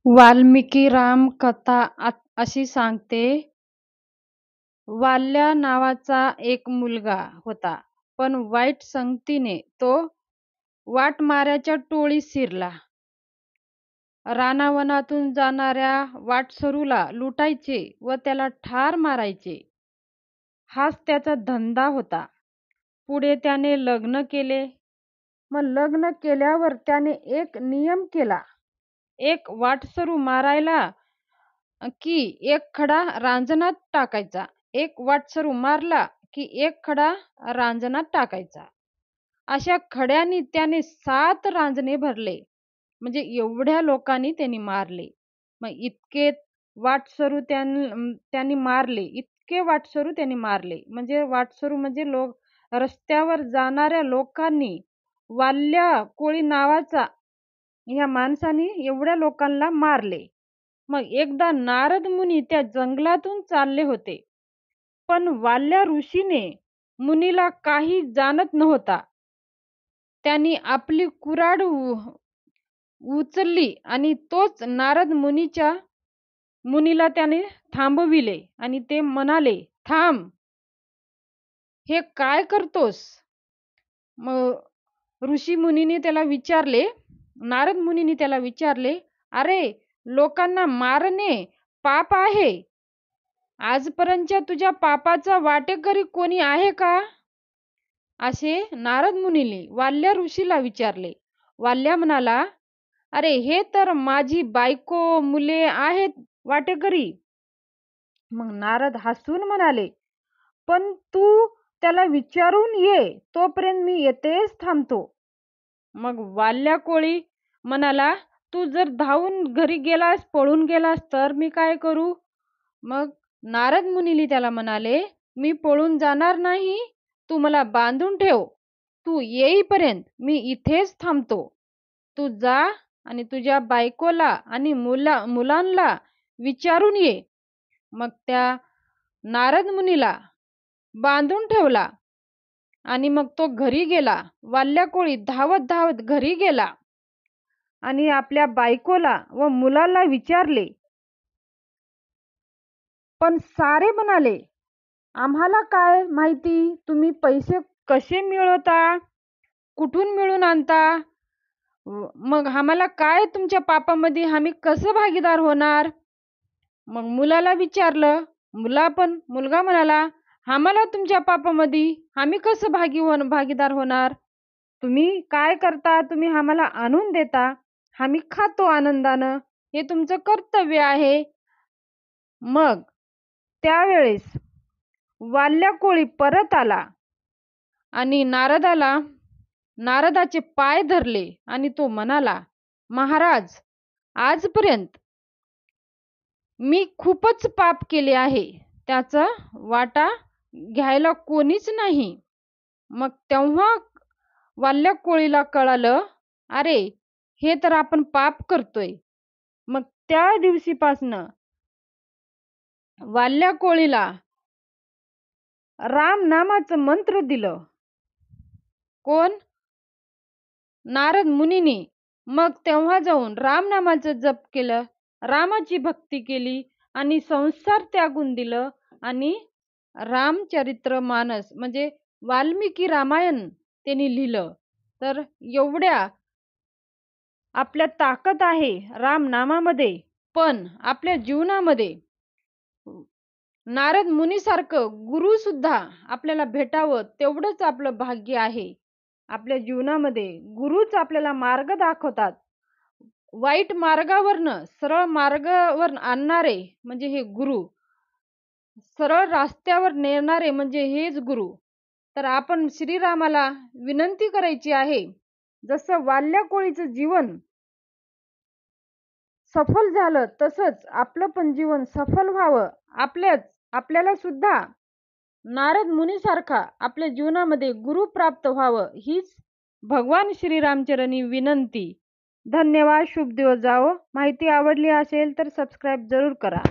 वाल्मिकी राम कथा अशी सांगते. वाल्या नावाचा एक मुलगा होता, पण वाईट संगतीने तो वाटमाऱ्याच्या टोळीत शिरला. रानावनातून जाणाऱ्या वाटसरूला लुटायचे व त्याला ठार मारायचे, हाच त्याचा धंदा होता. पुढे त्याने लग्न केले. मग लग्न केल्यावर त्याने एक नियम केला. एक वाटसरू मारायला की एक खडा रांजणात टाकायचा. एक वाटसरू मारला की एक खडा रांजणात टाकायचा. अशा खड्यांनी त्याने 7 रांजणे भरले. म्हणजे एवढ्या लोकांनी त्यांनी मारले. मग इतके वाटसरू त्यांनी मारले, इतके वाटसरू त्यांनी मारले. म्हणजे वाटसरू म्हणजे लोक रस्त्यावर जाणाऱ्या लोकांनी, वाल्या कोळी नावाचा ह्या माणसाने एवढ्या लोकांना मारले. मग एकदा नारद मुनी त्या जंगलातून चालले होते, पण वाल्या ऋषीने मुनीला काही जाणत नव्हता. त्यांनी आपली कुऱ्हाड उचलली आणि तोच नारद मुनीला त्याने थांबविले आणि ते म्हणाले, थांब, हे काय करतोस? मग ऋषी मुनीने त्याला विचारले, नारद मुनीने त्याला विचारले, अरे, लोकांना मारणे पाप आहे. आजपर्यंतच्या तुझ्या पापाचा वाटेकरी कोणी आहे का? असे नारद मुनीने वाल्या ऋषीला विचारले. वाल्या म्हणाला, अरे, हे तर माझी बायको मुले आहेत वाटेकरी. मग नारद हसून म्हणाले, पण तू त्याला विचारून ये, तोपर्यंत मी येथेच थांबतो. मग वाल्या कोळी म्हणाला, तू जर धावून घरी गेलास, पळून गेलास तर मी काय करू? मग नारद मुनी त्याला म्हणाले, मी पळून जाणार नाही, तू मला बांधून ठेव. तू येईपर्यंत मी इथेच थांबतो. तू जा आणि तुझ्या बायकोला आणि मुलांना विचारून ये. मग त्या नारद मुनीला बांधून ठेवला आणि मग तो घरी गेला. वाल्या कोळी धावत धावत घरी गेला आणि आपल्या बायकोला व मुलाला विचारले. पण सारे म्हणाले, आम्हाला काय माहिती तुम्ही पैसे कसे मिळवता, कुठून मिळून आणता? मग आम्हाला काय तुमच्या पापामध्ये आम्ही कसं भागीदार होणार? मग मुलाला विचारलं. मुलगा म्हणाला, आम्हाला तुमच्या पापामध्ये आम्ही कसं भागीदार होणार? तुम्ही काय करता? तुम्ही आम्हाला आणून देता, आम्ही खातो आनंदानं, हे तुमचं कर्तव्य आहे. मग त्यावेळेस वाल्या कोळी परत आला आणि नारदाचे पाय धरले आणि तो म्हणाला, महाराज, आजपर्यंत मी खूपच पाप केले आहे, त्याचा वाटा घ्यायला कोणीच नाही. मग तेव्हा वाल्या कोळीला कळालं, अरे, हे तर आपण पाप करतोय. मग त्या दिवशीपासनं वाल्या कोळीला राम नामाचं मंत्र दिलं. कोण? नारद मुनीने. मग तेव्हा जाऊन राम नामाचं जप केलं, रामाची भक्ती केली आणि संसार त्यागून दिलं आणि रामचरित्रमानस म्हणजे वाल्मिकी रामायण त्यांनी लिहिलं. तर एवढ्या आपल्या ताकद आहे राम नामामध्ये. पण आपल्या जीवनामध्ये नारद मुनीसारखं गुरु सुद्धा आपल्याला भेटावं तेवढंच आपलं भाग्य आहे. आपल्या जीवनामध्ये गुरुच आपल्याला मार्ग दाखवतात. वाईट मार्गावरनं सरळ मार्गावर आणणारे म्हणजे हे गुरु, सरळ रस्त्यावर नेणारे म्हणजे हेच गुरु. तर आपण श्रीरामाला विनंती करायची आहे, जसं वाल्या कोळीचं जीवन सफल झालं तसंच आपलं पण जीवन सफल व्हावं. आपल्याला सुद्धा नारद मुनीसारखा आपल्या जीवनामध्ये गुरु प्राप्त व्हावं, हीच भगवान श्रीरामचरणी विनंती. धन्यवाद. शुभ दिवस जावो. माहिती आवडली असेल तर सबस्क्राईब जरूर करा.